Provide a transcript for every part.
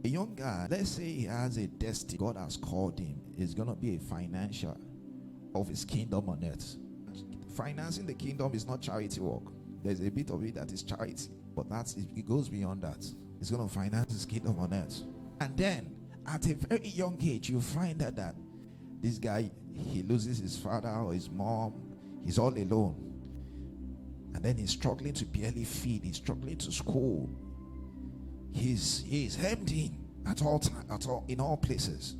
A young guy, let's say he has a destiny, God has called him, is going to be a financial of his kingdom on earth. Financing the kingdom is not charity work. There's a bit of it that is charity, but it goes beyond that. He's going to finance his kingdom on earth. And then at a very young age, you find out that this guy, he loses his father or his mom, he's all alone, and then he's struggling to barely feed, he's struggling to school, he's hemmed in at all in all places.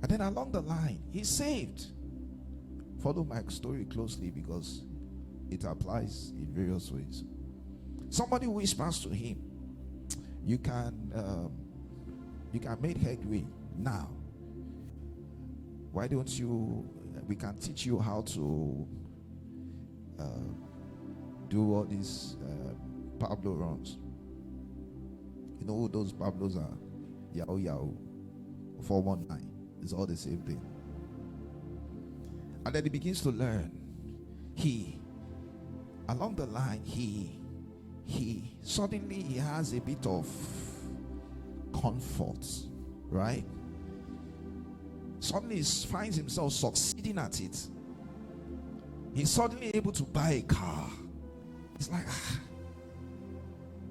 And then along the line, he's saved. Follow my story closely because it applies in various ways. Somebody whispers to him, you can make headway now. Why don't we can teach you how to do all these Pablo runs. You know who those Pablos are? Yahoo 419. It's all the same thing. And then he begins to learn. Along the line, he suddenly has a bit of comfort, right? Suddenly he finds himself succeeding at it. He's suddenly able to buy a car. It's like,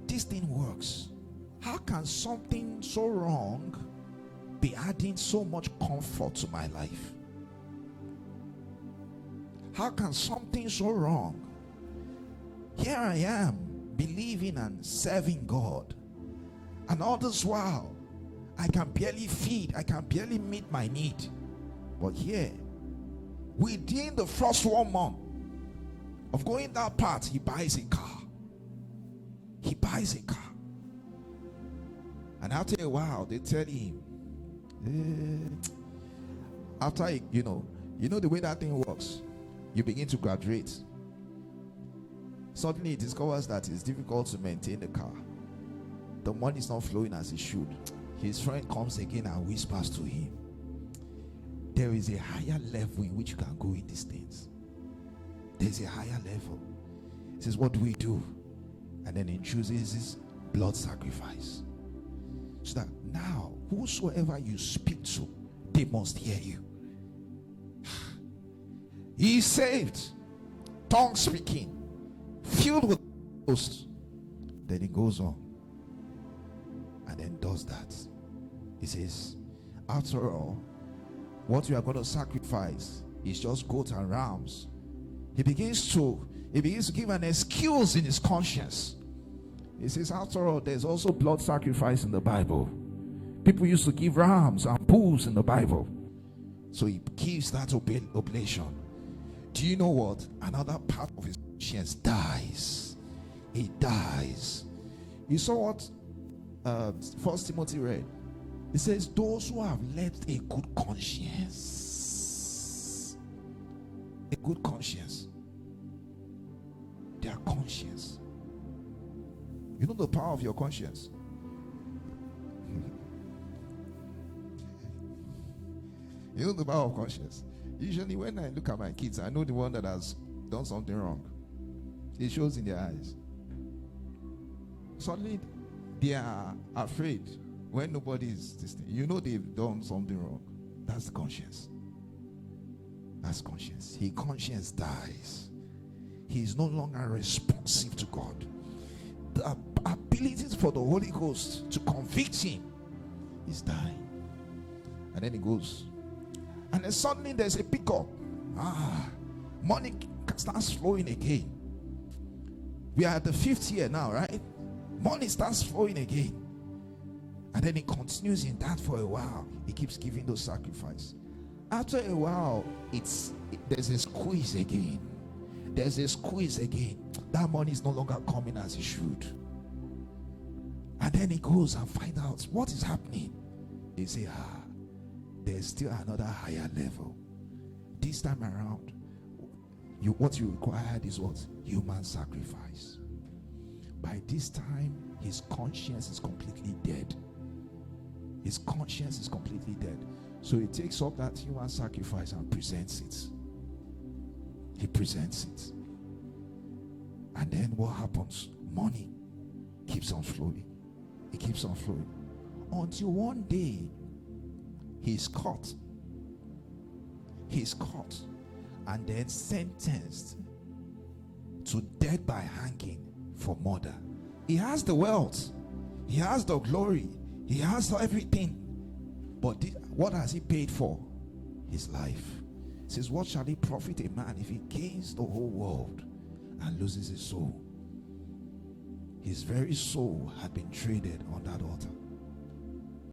this thing works. How can something so wrong be adding so much comfort to my life? How can something so wrong? Here I am believing and serving God, and all this while I can barely feed, I can barely meet my need. But here, within the first 1 month of going that path, he buys a car. He buys a car. And after a while, they tell him, after, you know the way that thing works, you begin to graduate. Suddenly he discovers that it's difficult to maintain the car. The money is not flowing as it should. His friend comes again and whispers to him, there is a higher level in which you can go in these things. There's a higher level. He says, what do we do? And then he chooses his blood sacrifice. So that now, whosoever you speak to, they must hear you. He is saved, tongue speaking, filled with the Ghost. Then he goes on and then does that. He says, after all, what we are going to sacrifice is just goats and rams. He begins to give an excuse in his conscience. He says, after all, there's also blood sacrifice in the Bible. People used to give rams and bulls in the Bible. So he gives that oblation. Do you know what? Another part of his conscience dies. He dies. You saw what First Timothy read? It says, those who have left a good conscience. A good conscience. Their conscience. You know the power of your conscience. You know the power of conscience. Usually when I look at my kids, I know the one that has done something wrong. It shows in their eyes. Suddenly they are afraid when nobody is listening. You know they've done something wrong. That's the conscience. That's conscience. His conscience dies. He is no longer responsive to God. The abilities for the Holy Ghost to convict him is dying. And then he goes. And then suddenly there's a pickup. Money starts flowing again. We are at the 5th year now, right? Money starts flowing again. And then he continues in that for a while. He keeps giving those sacrifices. After a while, there's a squeeze again. There's a squeeze again. That money is no longer coming as it should. And then he goes and finds out what is happening. He says, there's still another higher level. This time around, what you required is what? Human sacrifice. By this time, his conscience is completely dead. His conscience is completely dead. So he takes up that human sacrifice and presents it. He presents it. And then what happens? Money keeps on flowing. It keeps on flowing. Until one day, he's caught. He's caught and then sentenced to death by hanging for murder. He has the wealth. He has the glory. He has everything. But what has he paid for? His life. He says, what shall he profit a man if he gains the whole world and loses his soul? His very soul had been traded on that altar.